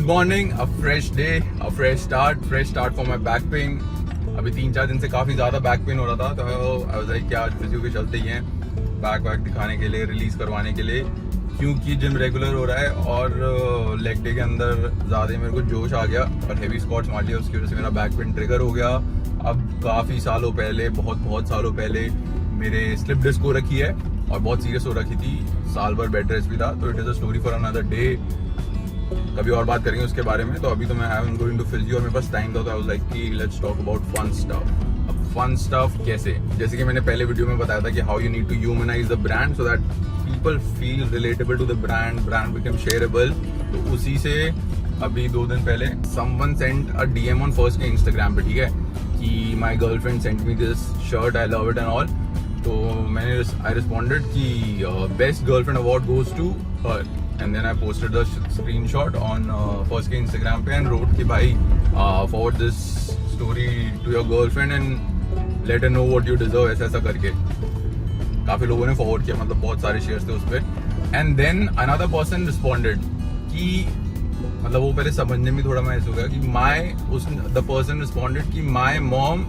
Good morning, a fresh day, a fresh start for my back pain. अभी 3-4 दिन से काफ़ी ज़्यादा बैक पेन हो रहा था, तो आई वाज लाइक क्या आज फिजियो के चलते ही हैं बैक वैक दिखाने के लिए, रिलीज़ करवाने के लिए, क्योंकि जिम रेगुलर हो रहा है और लेग डे के अंदर ज़्यादा मेरे को जोश आ गया और हेवी स्क्वाट्स मार लिया, उसकी वजह से मेरा बैक पेन ट्रिगर हो गया। अब काफ़ी सालों पहले, बहुत सालों पहले मेरे स्लिप डिस्क हो रखी है और बहुत सीरियस हो रखी थी, साल भर बेड रेस्ट भी था, तो it is a story for another day. कभी और बात करेंगे उसके बारे में। तो अभी तो मैं I am going to physio और मेरे पास टाइम था, तो आई वाज लाइक कि let's talk about fun stuff. अब फन स्टफ कैसे, जैसे कि मैंने पहले वीडियो में बताया था कि how you need to humanise the brand so that people feel relatable to the brand become shareable. तो उसी से अभी 2 दिन पहले someone sent a DM on First के इंस्टाग्राम पे, ठीक है, कि my girlfriend sent me this shirt, I love it and all. तो मैंने आई रिस्पॉन्डेड कि best girlfriend award goes to her, and then I posted the screenshot on first के Instagram पे and wrote कि भाई forward this story to your girlfriend and let her know what you deserve, ऐसा करके काफी लोगों ने फॉरवर्ड किया, मतलब बहुत सारे शेयर्स थे उस पर। And then another person responded कि मतलब वो पहले समझने में थोड़ा महसूस हो गया कि द पर्सन रिस्पॉन्डेड कि my mom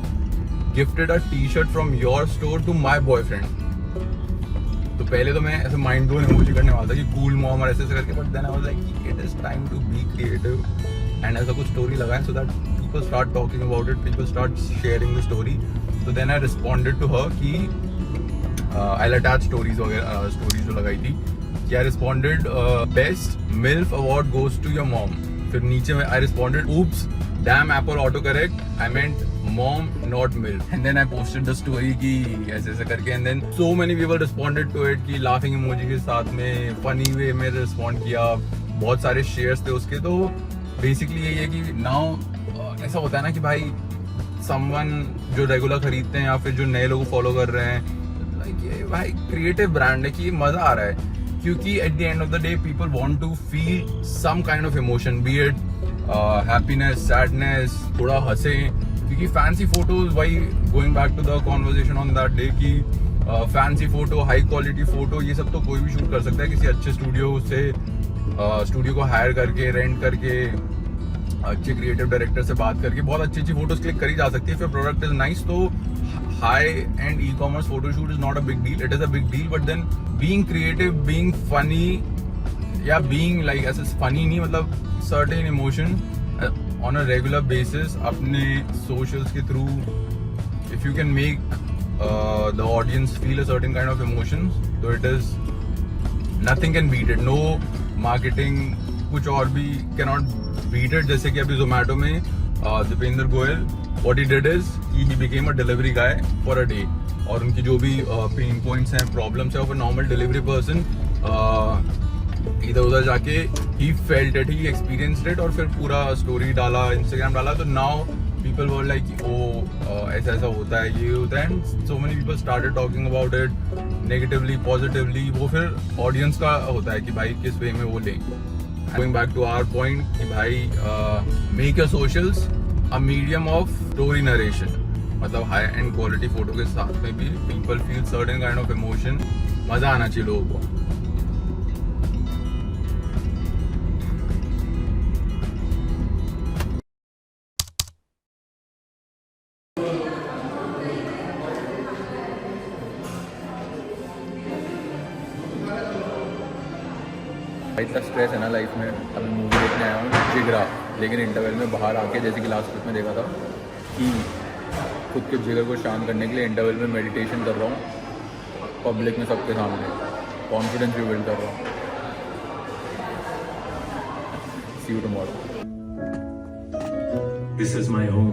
gifted a T shirt from your store to my boyfriend. तो पहले तो मैं ऐसे माइंड ब्लोन इमोजी करने वाला था कि कूल मॉम और ऐसे करके, but then I was like it is time to be creative and ऐसा कुछ स्टोरी लगाएं so that people start talking about it, people start sharing the story. तो then I responded to her कि I will attach stories वगैरह, stories जो लगाई थी कि I responded best milf award goes to your mom. फिर नीचे में I responded oops damn Apple auto correct, I meant mom not milk, and then I posted the story कि ऐसे करके, and then so many people responded to it कि laughing emoji के साथ में funny way में respond किया, बहुत सारे shares थे उसके। तो basically यही है कि now ऐसा होता है ना कि भाई someone जो रेगुलर खरीदते हैं या फिर जो नए लोग फॉलो कर रहे हैं, like ये भाई क्रिएटिव ब्रांड है कि मजा आ रहा है, क्योंकि at the end of the day people want to feel some kind of emotion, be it happiness, sadness, थोड़ा हंसे, क्योंकि फैंसी फोटोज, भाई going back to the conversation on that day कि fancy photo, high quality photo, ये सब तो कोई भी शूट कर सकता है किसी अच्छे स्टूडियो से, स्टूडियो को हायर करके, रेंट करके, अच्छे क्रिएटिव डायरेक्टर से बात करके बहुत अच्छी फोटोज क्लिक करी जा सकती है। फिर प्रोडक्ट इज नाइस, तो high end e commerce photo shoot is not a big deal, it is a big deal, but then being creative, being funny या बीइंग लाइक ऐसे फनी नहीं, मतलब certain emotion on a regular basis अपने socials के through, if you can make the audience feel a certain kind of emotions, so it is nothing can beat it, no marketing कुछ और भी cannot beat it। जैसे कि अभी Zomato में Dipendra Goyal what he did is he became a delivery guy for a day, और उनकी जो भी pain points हैं, problems हैं of a normal delivery person इधर उधर जाके he felt it, he experienced it, और फिर पूरा स्टोरी डाला, इंस्टाग्राम डाला, तो now people were like oh ऐसा होता है, ये होता है, and so many people started talking about it negatively, positively. वो फिर ऑडियंस का होता है कि भाई किस वे में वो लें। Going back to our point कि भाई make your socials a medium of story narration, मतलब हाई एंड क्वालिटी फोटो के साथ में भी people feel certain kind of emotion, मजा आना चाहिए लोगों को। इतना स्ट्रेस है ना लाइफ में। अभी मूवी देखने आया हूँ जिगरा, लेकिन इंटरवल में बाहर आके, जैसे कि लास्ट क्लिप में देखा था कि खुद के जिगर को शांत करने के लिए इंटरवल में मेडिटेशन कर रहा हूँ पब्लिक में, सबके सामने, कॉन्फिडेंस भी बिल्ड कर रहा हूँ। See you tomorrow. This is my home.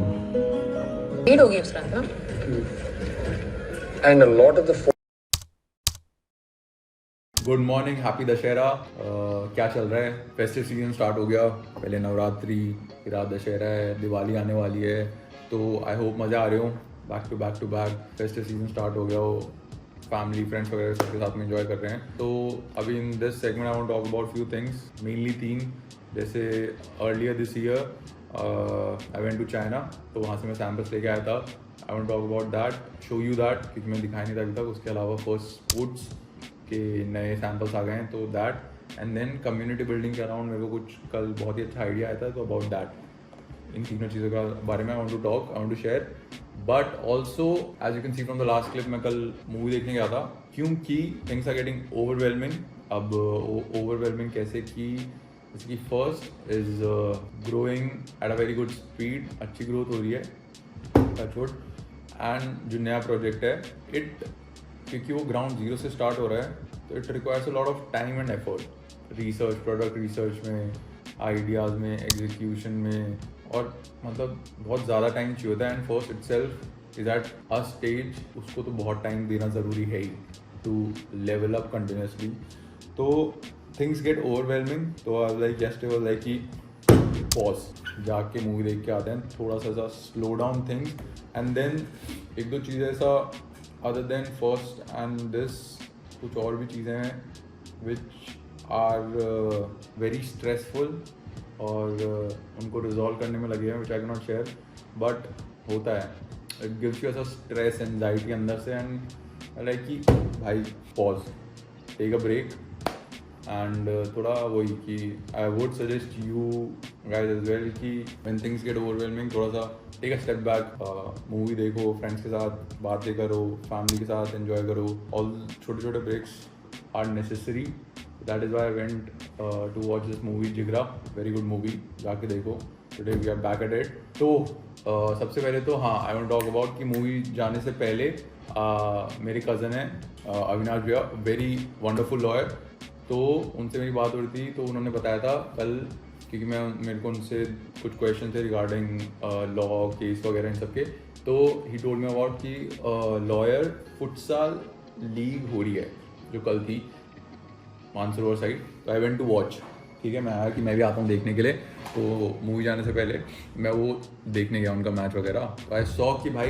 Need होगी उसका ना, and a lot of the good morning, happy Dussehra. क्या चल रहा है? फेस्टिव सीजन स्टार्ट हो गया, पहले नवरात्रि, फिर आज दशहरा है, दिवाली आने वाली है, तो आई होप मज़ा आ रहे हो। Back to back festive season start हो गया हो, फैमिली फ्रेंड्स वगैरह सबके साथ में एंजॉय कर रहे हैं। तो अभी in this segment I want talk about few things, mainly 3। जैसे earlier this year I went to China, तो वहाँ से मैं सैम्पल्स लेके आया था। I want talk about that, show you that, क्योंकि मैं दिखाई नहीं था अभी तक। उसके अलावा फर्स्ट स्पोर्ट्स के नए सैम्पल्स आ गए हैं, तो that, and then community building के अराउंड मेरे को कुछ कल बहुत ही अच्छा आइडिया आया था, तो अबाउट दैट इन तीनों चीज़ों के बारे में I want to talk, I want to share. But also as you can see from the last clip, मैं कल मूवी देखने गया था क्योंकि थिंग्स आर गेटिंग ओवरवेलमिंग. अब ओवरवेलमिंग कैसे कि इसकी First is growing at a very good speed, अच्छी ग्रोथ हो रही है टचवुड. एंड जो नया प्रोजेक्ट है इट, क्योंकि वो ग्राउंड जीरो से स्टार्ट हो रहा है, तो it requires a lot of time and effort. Research, product research में, आइडियाज़ में, एग्जीक्यूशन में, और मतलब बहुत ज़्यादा टाइम चाहिए होता है. And first itself is at a stage, उसको तो बहुत टाइम देना ज़रूरी है ही टू लेवल अप कंटिन्यूसली. तो थिंग्स गेट ओवरवेलमिंग. तो I like yesterday was like कि पॉज, जाके मूवी देख के आते हैं, थोड़ा सा slow down things. And then एक दो चीज़ें ऐसा other than first and this, कुछ और भी चीज़ें हैं विच आर वेरी स्ट्रेसफुल और उनको रिजॉल्व करने में लगे हैं, which I can not share. But होता है, इट गिव्स यू ऐसा स्ट्रेस, एंजाइटी अंदर से. एंड लाइक कि भाई pause, take a break. And थोड़ा वही कि I would suggest you guys as well कि व्हेन थिंग्स गेट ओवरवेलमिंग, थोड़ा सा take a step back, movie देखो, फ्रेंड्स के साथ बातें करो, फैमिली के साथ एंजॉय करो. ऑल छोटे छोटे breaks are necessary. That is why I went to watch this movie Jigra, very good movie, जाके देखो. Today we are back at it. तो सबसे पहले तो हाँ, आई वांट टॉक अबाउट कि मूवी जाने से पहले मेरे कज़न है अविनाश भैया, वेरी वंडरफुल लॉयर. तो उनसे मेरी बात हो रही थी, तो उन्होंने बताया था कल, क्योंकि मेरे को उनसे कुछ क्वेश्चन थे रिगार्डिंग लॉ केस वगैरह इन सब के. तो ही टोल्ड मी अबाउट कि लॉयर फुटसाल लीग हो रही है जो कल थी मानसरोवर साइड. तो आई वेंट टू वॉच. ठीक है, मैं आया कि मैं भी आता हूँ देखने के लिए. तो मूवी जाने से पहले मैं वो देखने गया उनका मैच वगैरह. तो आई सॉ कि भाई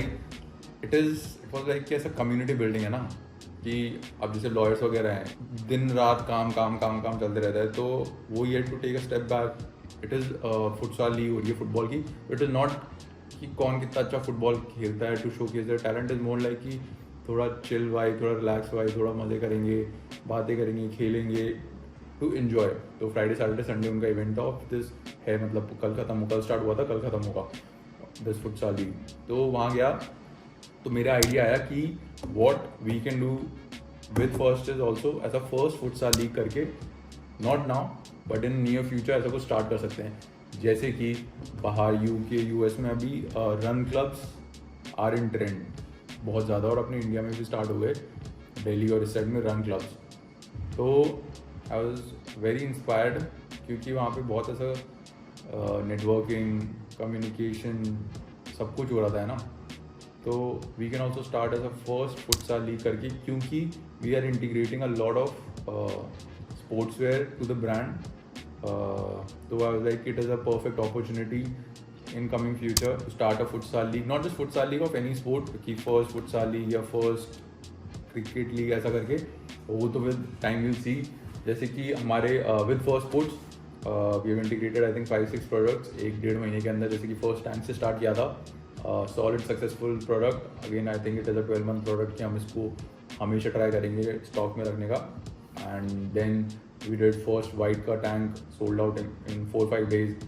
इट वॉज लाइक कि ऐसा कम्युनिटी बिल्डिंग है ना, कि अब जैसे लॉयर्स वगैरह हैं, दिन रात काम काम काम काम चलते रहता है. तो वो ये to take a step back. It is futsal league हो रही है फुटबॉल की. इट इज़ नॉट कि कौन कितना अच्छा फुटबॉल खेलता है to showcase their talent. Is more like कि थोड़ा चिल वाइब, थोड़ा रिलैक्स वाइब, थोड़ा मज़े करेंगे, बातें करेंगे, खेलेंगे, टू इन्जॉय. तो फ्राइडे सैटरडे संडे उनका इवेंट था ऑफ दिस है, मतलब कल स्टार्ट हुआ था, कल ख़त्म होगा दिस फुटसाल लीग. तो वहाँ गया तो मेरा आइडिया आया कि what we can do with First is also ऐसा फर्स्ट फुटसाल लीग करके, not now but in near future ऐसा कुछ स्टार्ट कर सकते हैं. जैसे कि बाहर UK US में अभी run clubs are in trend बहुत ज़्यादा, और अपने इंडिया में भी स्टार्ट हो गए, दिल्ली और इस साइड में रन क्लब्स. तो आई वॉज वेरी इंस्पायर्ड क्योंकि वहाँ पे बहुत ऐसा नेटवर्किंग, कम्युनिकेशन, सब कुछ हो रहा था, है ना. तो we can also start as a first futsal league करके, क्योंकि we are integrating a lot of sports where to the brand. तो I was like it is a perfect opportunity in coming future to start a futsal league, not just futsal league of any sport, कि first futsal league या first cricket league ऐसा करके. वो तो with time we'll see. जैसे कि हमारे with first sports we have integrated I think 5-6 products 1-1.5 महीने के अंदर. जैसे कि first tank से start किया था, solid successful product. Again I think it is a 12-month product कि हम इसको हमेशा try करेंगे stock में रखने का. And then we did first white का tank sold out in 4-5 days.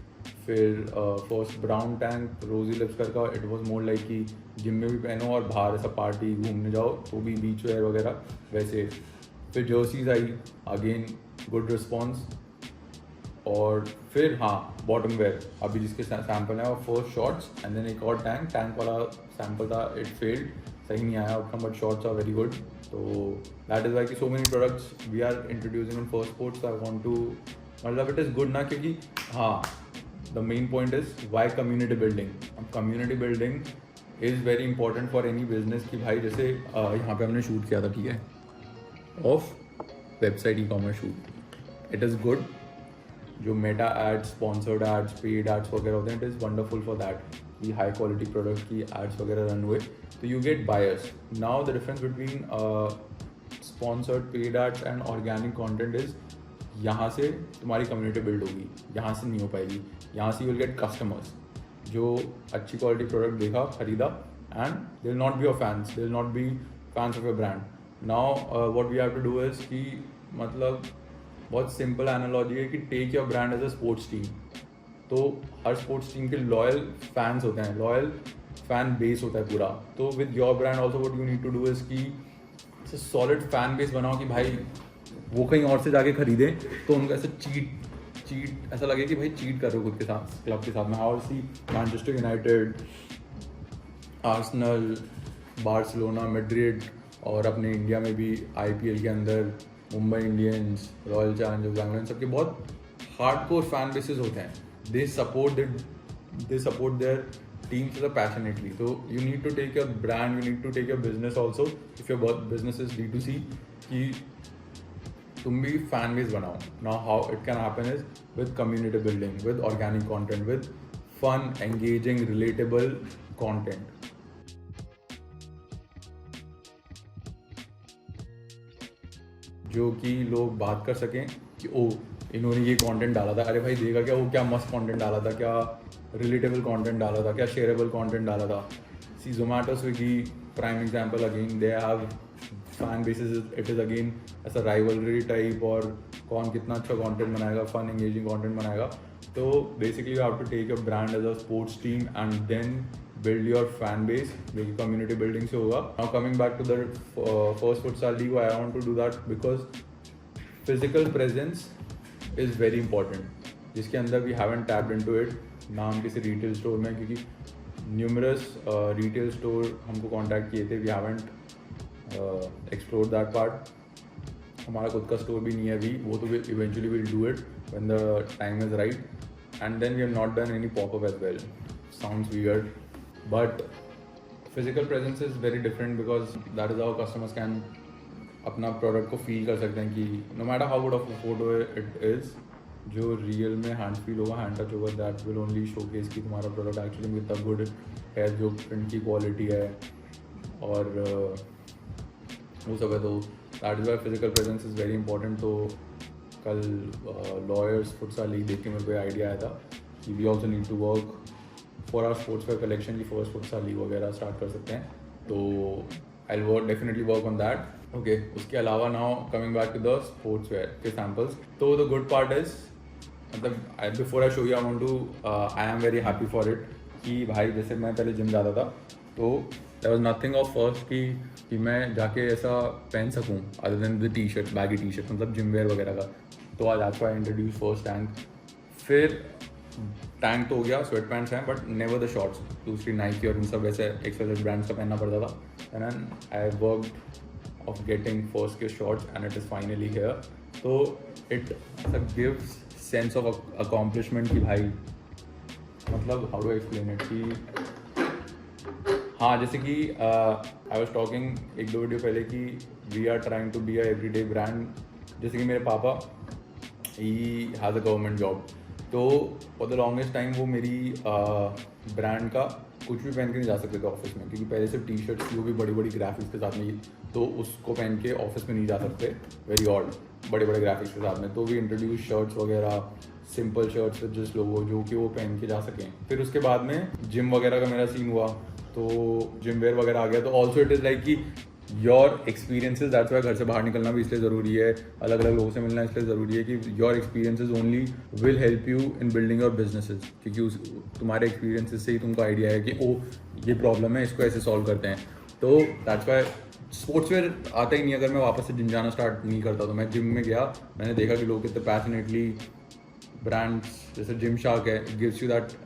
फिर फर्स्ट ब्राउन टैंक रोजी लिप्स का, इट वॉज मोर लाइक कि जिम में भी पहनो और बाहर ऐसा पार्टी घूमने जाओ तो भी बीच वेयर वगैरह वैसे. फिर जर्सीज आई, अगेन गुड रिस्पॉन्स. और फिर हाँ, बॉटम वेयर अभी जिसके सैम्पल है, और फर्स्ट शॉर्ट्स. एंड देन एक और टैंक वाला सैम्पल था, इट फेल्ड, सही नहीं आया outcome, but shorts are very good. तो दैट इज़ वाई कि so many products we are introducing in First Sports. I want to, मतलब इट इज़ गुड ना, क्योंकि हाँ, the main point is why community building. Community building is very important for any business. कि भाई जैसे यहाँ पे हमने शूट किया था, ठीक है, of website e-commerce shoot. It is good. जो Meta ads, sponsored ads, paid ads वगैरह होते हैं, it is wonderful for that कि हाई क्वालिटी प्रोडक्ट की एड्स वगैरह रन हुए, तो you get buyers. Now the difference between sponsored, paid ads and organic content is, यहाँ से तुम्हारी कम्युनिटी बिल्ड होगी, यहाँ से नहीं हो पाएगी. यहाँ से यू विल गेट कस्टमर्स जो अच्छी क्वालिटी प्रोडक्ट देखा, खरीदा, and they will not be your fans, they will not be fans of your brand. Now what we have to do is कि मतलब बहुत सिंपल एनालॉजी है कि take your brand as a sports team. तो हर sports team के loyal fans होते हैं, लॉयल फैन बेस होता है पूरा। तो with your brand also what you need to do is कि सॉलिड फैन बेस बनाओ कि भाई वो कहीं और से जाके खरीदें तो उनको ऐसा चीट ऐसा लगे कि भाई चीट कर रहे हो खुद के साथ, क्लब के साथ में। और see Manchester United, Arsenal, Barcelona, Madrid और अपने इंडिया में भी IPL के अंदर Mumbai Indians, Royal Challengers Bangalore, सबके बहुत हार्डकोर फैन बेसिस होते हैं। They support their teams passionately. So you need to take your brand, you need to take your business also. If your business is D2C, कि तुम भी fan base बनाओ. Now how it can happen is with community building, with organic content, with fun, engaging, relatable content. जो कि लोग बात कर सकें कि ओ इन्होंने ये कंटेंट डाला था, अरे भाई देखा क्या, वो क्या मस्त कंटेंट डाला था, क्या रिलेटेबल कंटेंट डाला था, क्या शेयरेबल कंटेंट डाला था। See Zomato, Swiggy, prime example, again they have fan bases, it is again ऐसा राइवलरी टाइप, और कौन कितना अच्छा कंटेंट बनाएगा, फन एंगेजिंग कंटेंट बनाएगा। तो basically you have to take your brand as a sports team and then build your fan base, जो कि कम्युनिटी बिल्डिंग से होगा। Now coming back to the first futsal league, I want to do that because physical presence is very important, जिसके अंदर we haven't tapped into it. नाम किसी retail store में, क्योंकि न्यूमरस रिटेल स्टोर हमको contact किए थे, we haven't explore that part. हमारा खुद का स्टोर भी नहीं है अभी, वो तो eventually will do it when the time is right. And then we have not done any popup as well, sounds weird, but physical presence is very different because that is how customers can अपना product को feel कर सकते हैं कि no matter how good of a photo it is, जो real में hand feel होगा, hand touch होगा, दैट विल ओनली शोकेस कि तुम्हारा प्रोडक्ट एक्चुअली में कितना गुड है, जो प्रिंट की क्वालिटी है और वो सब है। तो that is Y physical presence is very important. तो कल लॉयर्स फुटसाल लीग देख के मेरे को आइडिया आया था कि we also need to work for our sportswear collection की फर्स्ट फुटसाल लीग वगैरह स्टार्ट कर सकते हैं। तो I will definitely work on that. Okay, उसके अलावा now coming back to the sportswear के सैम्पल्स। तो द गुड पार्ट इज, मतलब before I show you, I want to, I am very happy for it कि भाई जैसे मैं पहले जिम जाता था तो there was nothing of first कि मैं जाके ऐसा पहन सकूं other than the T shirt, baggy T shirt, मतलब जिम वेयर वगैरह का। तो आज आपको आई इंट्रोड्यूस फर्स्ट टैंक, फिर टैंक तो हो गया, स्वेट पैंट्स हैं बट नेवर द शॉर्ट्स। दूसरी नाइकी और इन सब ऐसे एक्सपेक्टेड ब्रांड्स का पहनना पड़ता था। And then I worked of getting first के shorts and it is finally here. तो it gives sense of accomplishment कि भाई, मतलब हाउ डू एक्सप्लेन इट कि हाँ, जैसे कि आई वाज टॉकिंग एक दो वीडियो पहले कि we are trying to be a everyday brand. जैसे कि मेरे पापा ही हैज़ अ गवर्नमेंट जॉब, तो फॉर द लॉन्गेस्ट टाइम वो मेरी ब्रांड का कुछ भी पहन के नहीं जा सकते थे ऑफिस में, क्योंकि पहले से टी शर्ट्स वो भी बड़ी बड़ी ग्राफिक्स के साथ में, तो उसको पहन के ऑफिस में नहीं जा सकते, वेरी ऑड, बड़े बड़े ग्राफिक्स के साथ में। तो वी इंट्रोड्यूस शर्ट्स वगैरह, सिंपल शर्ट्स विद जस्ट लोगो, जो कि वो पहन के जा सकें। फिर उसके बाद में जिम वगैरह का मेरा सीन हुआ, तो जिम वेयर वगैरह आ गया। तो ऑल्सो इट इज़ लाइक कि योर एक्सपीरियंसेस, दैट्स वाई घर से बाहर निकलना भी इसलिए ज़रूरी है, अलग अलग लोगों से मिलना इसलिए ज़रूरी है कि your experiences only will help you in building your businesses, क्योंकि उस तुम्हारे एक्सपीरियंसेस से ही तुमको आइडिया है कि ओ ये प्रॉब्लम है, इसको ऐसे सॉल्व करते हैं। तो दैट्स वाई स्पोर्ट्स वेयर आता ही नहीं अगर मैं वापस से जिम जाना स्टार्ट नहीं करता। तो मैं जिम में गया, मैंने देखा कि लोग कितने पैशनेटली ब्रांड्स, जैसे जिम शार्क है, इट गिव्स यू दैट,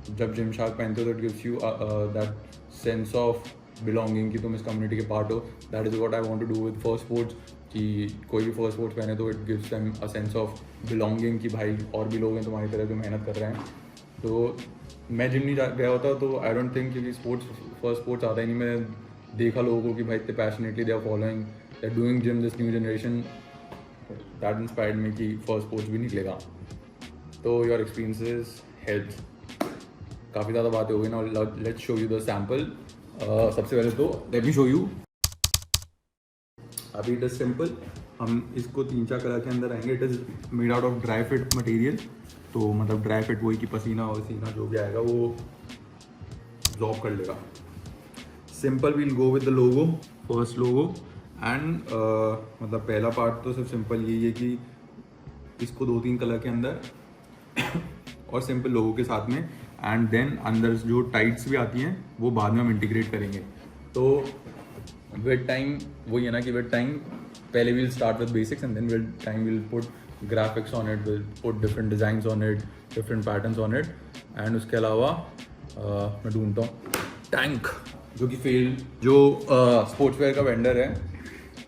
जब जिम शार्क पहनते हो तो it gives you that sense of belonging कि तुम इस कम्युनिटी के पार्ट हो। That is what I want to do with First Sports, कि कोई भी फर्स्ट स्पोर्ट्स पहने तो it gives them a sense of belonging कि भाई और भी लोग हैं तुम्हारी तरह जो मेहनत कर रहे हैं। तो मैं जिम नहीं गया होता तो आई डोंट थिंक, क्योंकि फर्स्ट स्पोर्ट्स आता ही नहीं। मैं देखा लोगों को कि भाई इतने passionately they are following, they are doing gym, this new generation, that inspired me कि फर्स्ट स्पोर्ट्स भी निकलेगा। तो योर एक्सपीरियंसेस हेल्प। काफ़ी ज़्यादा बातें हो गई ना, let's show you the sample. सबसे पहले तो लेट मी शो यू, अभी इट इज़ सिंपल, हम इसको 3-4 कलर के अंदर आएंगे। It is made out of dry fit material, तो मतलब ड्राई फिट वही कि पसीना वसीना जो भी आएगा वो एब्जॉर्ब कर लेगा। Simple, we'll go with the logo, First logo. And मतलब पहला पार्ट तो सिर्फ सिंपल यही है कि इसको 2-3 कलर के अंदर और सिंपल लोगों के साथ में, एंड देन अंदर जो टाइट्स भी आती हैं वो बाद में हम इंटीग्रेट करेंगे। तो विद टाइम वो ये ना कि विद टाइम पहले we'll start with basics and then with time we'll put graphics on it, we'll put different designs on it, different patterns on it. And उसके अलावा मैं ढूंढता हूँ टैंक, जो कि जो स्पोर्ट्स वेयर का वेंडर है,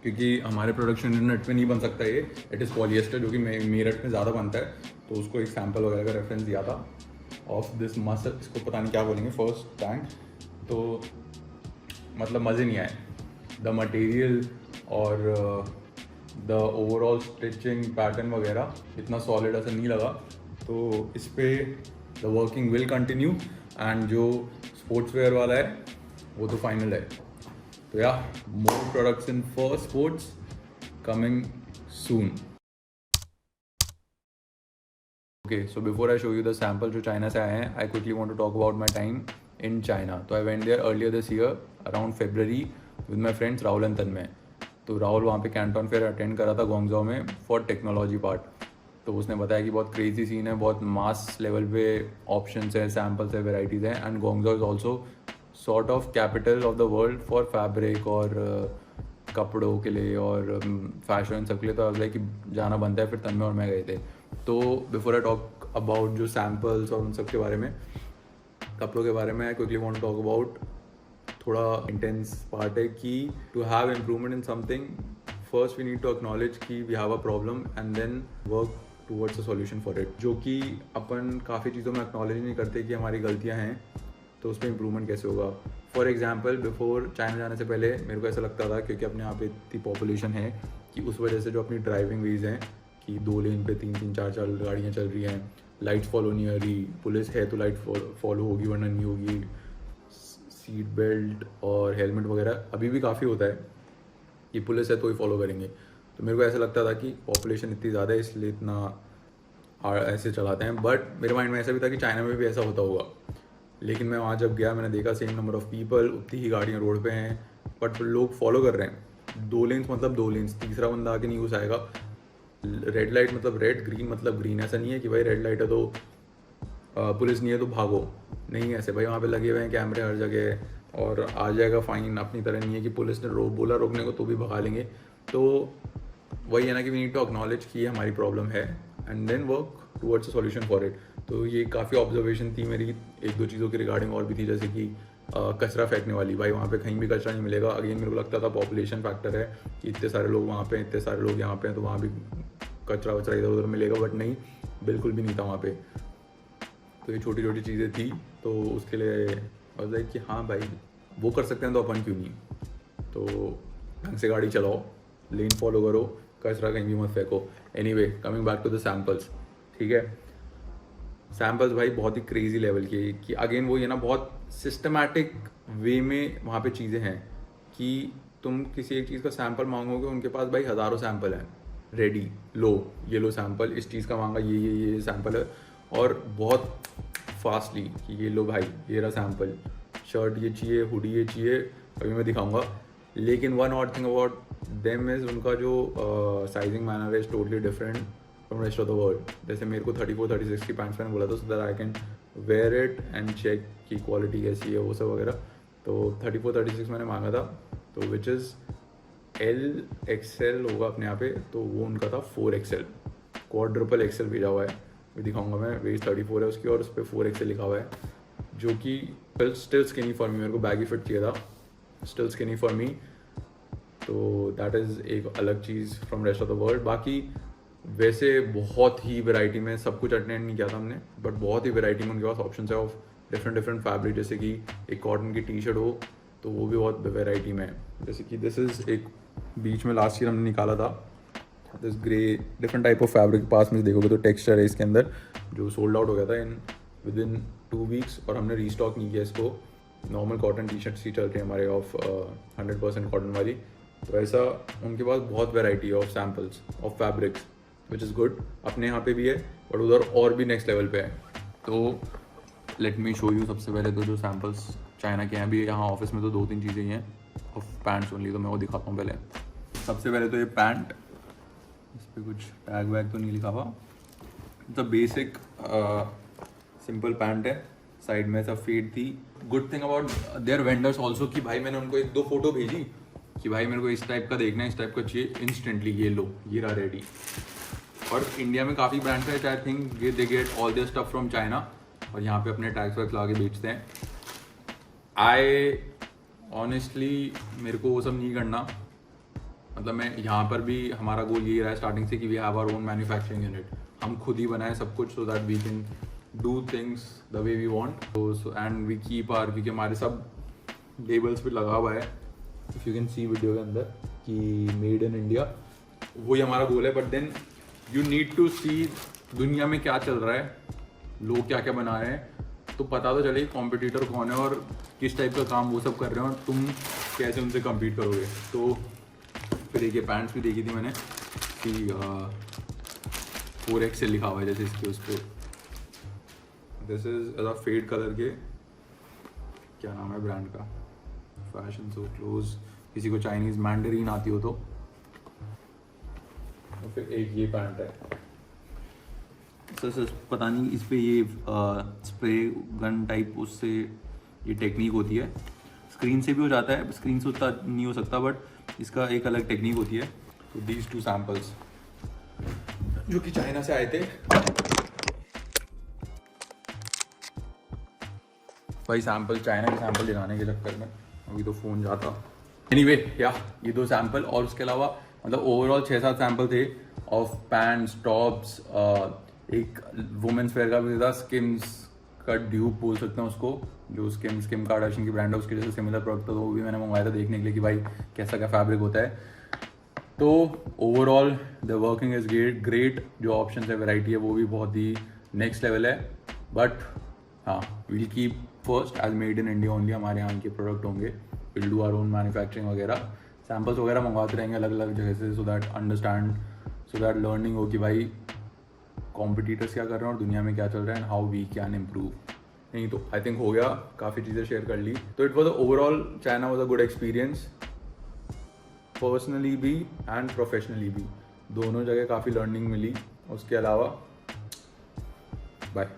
क्योंकि हमारे प्रोडक्शन यूनिट में नहीं बन सकता ये, इट इज़ पॉलिएस्टर, जो कि मेरठ में ज़्यादा बनता है। तो उसको एक सैम्पल वगैरह का रेफरेंस दिया था ऑफ दिस मसल, इसको पता नहीं क्या बोलेंगे, फर्स्ट टैंक। तो मतलब मज़े नहीं आए, द मटेरियल और द ओवरऑल स्टिचिंग पैटर्न वगैरह इतना सॉलिड ऐसा नहीं लगा। तो इस पे the working will continue, and जो स्पोर्ट्स वेयर वाला है वो तो फाइनल है। तो या more products in for sports coming soon. Okay, so before I show you the sample जो चाइना से आए हैं, I quickly want to talk about my time in China. तो I went there earlier this year around February with my friends Rahul and Tanmay. तो राहुल वहाँ पे Canton fair attend करा था गोंगजाओ में फॉर टेक्नोलॉजी पार्ट। तो उसने बताया कि बहुत क्रेजी सीन है, बहुत मास लेवल पे ऑप्शंस है, सैम्पल्स है, वेराइटीज़ हैं, and Guangzhou is also sort of capital of the world for fabric और कपड़ों के लिए और फैशन सब के लिए। तो लाइक कि जाना बनता है, फिर तन्मय और मैं गए थे। तो बिफोर आई टॉक अबाउट जो सैम्पल्स और उन सब के बारे में, कपड़ों के बारे में, I quickly want to talk about थोड़ा इंटेंस पार्ट है कि to have improvement in something, first we need to acknowledge कि we have a problem and then work towards a solution for it. जो कि अपन काफ़ी चीज़ों में एक्नॉलेज नहीं करते कि हमारी गलतियाँ हैं, तो उस पर इम्प्रूवमेंट कैसे होगा। फॉर एग्जाम्पल, बिफोर चाइना जाने से पहले मेरे को ऐसा लगता था, क्योंकि अपने यहाँ पे इतनी पॉपुलेशन है कि उस वजह से जो अपनी ड्राइविंग वेज हैं कि 2 लेन पे 3-3, 4-4 गाड़ियाँ चल रही हैं, लाइट्स फॉलो नहीं हो रही, पुलिस है तो लाइट फॉलो होगी वरना नहीं होगी, सीट बेल्ट और हेलमेट वगैरह अभी भी काफ़ी होता है कि पुलिस है तो ही फॉलो करेंगे। तो मेरे को ऐसा लगता था कि पॉपुलेशन इतनी ज़्यादा है इसलिए इतना ऐसे चलाते हैं, बट मेरे माइंड में ऐसा भी था कि चाइना में भी ऐसा होता होगा। लेकिन मैं वहाँ जब गया, मैंने देखा सेम नंबर ऑफ़ पीपल, उतनी ही गाड़ियाँ रोड पे हैं, बट लोग फॉलो कर रहे हैं। 2 लेन्स मतलब 2 लेन्स, तीसरा बंदा आके नहीं घुस आएगा। रेड लाइट मतलब रेड, ग्रीन मतलब ग्रीन। ऐसा नहीं है कि भाई रेड लाइट है तो पुलिस नहीं है तो भागो, नहीं ऐसे भाई। वहाँ पे लगे हुए हैं कैमरे हर जगह और आ जाएगा फाइन। अपनी तरह नहीं है कि पुलिस ने बोला रोकने को तो भी भगा लेंगे। तो वही है ना कि वी नीड टू एक्नॉलेज कि ये हमारी प्रॉब्लम है and then work towards a solution for it. तो ये काफ़ी ऑब्जर्वेशन थी मेरी 1-2 चीज़ों की रिगार्डिंग और भी थी, जैसे कि कचरा फेंकने वाली। भाई वहाँ पे कहीं भी कचरा नहीं मिलेगा। अगेन मेरे को लगता था पॉपुलेशन फैक्टर है कि इतने सारे लोग वहाँ पे, इतने सारे लोग यहाँ पे हैं, तो वहाँ भी कचरा वचरा इधर उधर मिलेगा, बट नहीं, बिल्कुल भी नहीं था वहाँ पे। तो ये छोटी छोटी चीज़ें थी, तो उसके लिए वाज लाइक कि हाँ भाई वो कर सकते हैं तो अपन क्यों नहीं। तो ढंग से गाड़ी चलाओ, लेन फॉलो करो, कचरा कहीं भी मत फेंको। Anyway, coming back to the samples, ठीक है। सैम्पल्स भाई बहुत ही क्रेजी लेवल के, कि अगेन वो ये ना बहुत सिस्टमैटिक वे में वहाँ पे चीज़ें हैं कि तुम किसी एक चीज़ का सैम्पल मांगोगे, उनके पास भाई हज़ारों सैम्पल हैं रेडी, लो ये लो सैम्पल, इस चीज़ का मांगा ये सैम्पल है, और बहुत फास्टली कि ये लो भाई ये रहा सैम्पल, शर्ट ये चाहिए, हुडी ये चाहिए, अभी मैं दिखाऊंगा। लेकिन one odd thing about them is उनका जो साइजिंग मैनर है is totally different from rest of the world. जैसे मेरे को 34-36 की पैंट्स मैंने बोला था, so that I can wear it and check की क्वालिटी कैसी है वो सब वगैरह। तो 34-36 मैंने मांगा था, तो विच इज़ LXL होगा अपने यहाँ पे, तो वो उनका था 4XL, क्वाड्रुपल XL भेजा हुआ है, मैं दिखाऊंगा। मैं वेस्ट 34 है उसकी और उस पर 4XL लिखा हुआ है, जो कि स्टिल स्किनी फॉर मी। मेरे को बैगी फिट चाहिए था, स्टिल स्किनी फॉर मी। तो दैट इज़ एक अलग चीज़ from rest of the world. बाकी वैसे बहुत ही वैरायटी में, सब कुछ अटेंड नहीं किया था हमने, बट बहुत ही वैरायटी में उनके पास ऑप्शन है ऑफ डिफरेंट फैब्रिक। जैसे कि एक कॉटन की टी शर्ट हो तो वो भी बहुत वैरायटी में है। जैसे कि दिस इज़ एक बीच में लास्ट ईयर हमने निकाला था, this grey different type of fabric. पास में देखोगे तो टेक्सचर है इसके अंदर, जो सोल्ड आउट हो गया था विदिन 2 वीक्स, और हमने रीस्टॉक नहीं किया इसको। नॉर्मल कॉटन टी शर्ट्स ही चल रही है हमारे ऑफ 100% कॉटन वाली। तो ऐसा उनके पास बहुत वैरायटी है of samples of fabrics, which is good. अपने यहाँ पे भी है, बट उधर और भी नेक्स्ट लेवल पे है। तो लेट मी शो यू। सबसे पहले तो जो सैम्पल्स चाइना के हैं, अभी यहाँ ऑफिस में तो 2-3 चीज़ें ही हैं ऑफ पैंट्स ओनली, तो मैं वो दिखाता हूँ पहले। सबसे पहले तो ये पैंट, इस पर कुछ टैग वैग तो नहीं लिखा हुआ। द बेसिक सिंपल पैंट है, साइड में सब फेड थी। Good thing about their vendors also कि भाई मैंने उनको 1-2 फोटो भेजी कि भाई मेरे को इस टाइप का देखना है, इस टाइप का चाहिए, इंस्टेंटली ये लो, ये रहा रेडी। और इंडिया में काफ़ी ब्रांड्स है, I think they get all their stuff from China और यहाँ पे अपने टैग्स वैग्स ला के बेचते हैं। आई ऑनेस्टली मेरे को वो सब नहीं करना, मतलब मैं यहाँ पर भी हमारा गोल ये रहा है स्टार्टिंग से कि we have our own manufacturing unit, हम खुद ही बनाए सब कुछ so that we can do things the way we want and we keep our, क्योंकि हमारे सब लेबल्स पे लगा हुआ है, if you can see video के अंदर कि मेड इन इंडिया, वही हमारा गोल है। But then you need to see दुनिया में क्या चल रहा है, लोग क्या क्या बना रहे हैं, तो पता तो चले कॉम्पिटिटर कौन है और किस टाइप का काम वो सब कर रहे हैं और तुम कैसे उनसे कम्पीट करोगे। तो फिर एक ये पैंट्स भी देखी थी मैंने कि 4XL लिखा हुआ है जैसे इसके उस पर। This is age fade colour के, क्या नाम है ब्रांड का, फैशन सो क्लोज, किसी को चाइनीज मैंडरीन आती हो तो। और फिर एक ये पैंट है सर पता नहीं इस पे ये स्प्रे गन टाइप उससे ये टेक्निक होती है, स्क्रीन से भी हो जाता है, स्क्रीन से उतना नहीं हो सकता बट इसका एक अलग टेक्निक होती है। तो दीज 2 सैम्पल्स जो कि चाइना से आए थे, भाई सैम्पल चाइना के सैम्पल दिखाने के चक्कर में अभी तो फ़ोन जाता। एनीवे या ये 2 सैम्पल और उसके अलावा मतलब ओवरऑल 6-7 सैम्पल थे ऑफ पैंट्स, टॉप्स, एक वुमेन्स वेयर का भी था, स्किम्स का ड्यूब बोल सकते हैं उसको, जो स्किम कार्डाशियन की ब्रांड है उसके जैसे सिमिलर प्रोडक्ट था, तो वो भी मैंने मंगवाया था देखने के लिए कि भाई कैसा क्या फैब्रिक होता है। तो overall the working is great, जो ऑप्शन है वैरायटी है वो भी बहुत ही नेक्स्ट लेवल है। बट हाँ will keep First as made in India only, हमारे यहाँ के प्रोडक्ट होंगे, will do our own manufacturing वगैरह, सैम्पल्स वगैरह मंगवाते रहेंगे अलग अलग जगह से, सो दैट लर्निंग हो कि भाई कॉम्पिटिटर्स क्या कर रहे हैं और दुनिया में क्या चल रहा है and how we can improve. नहीं तो आई थिंक हो गया, काफ़ी चीज़ें शेयर कर ली। तो it was overall China was a good experience, personally भी एंड प्रोफेशनली भी, दोनों जगह काफ़ी लर्निंग मिली। उसके अलावा बाय।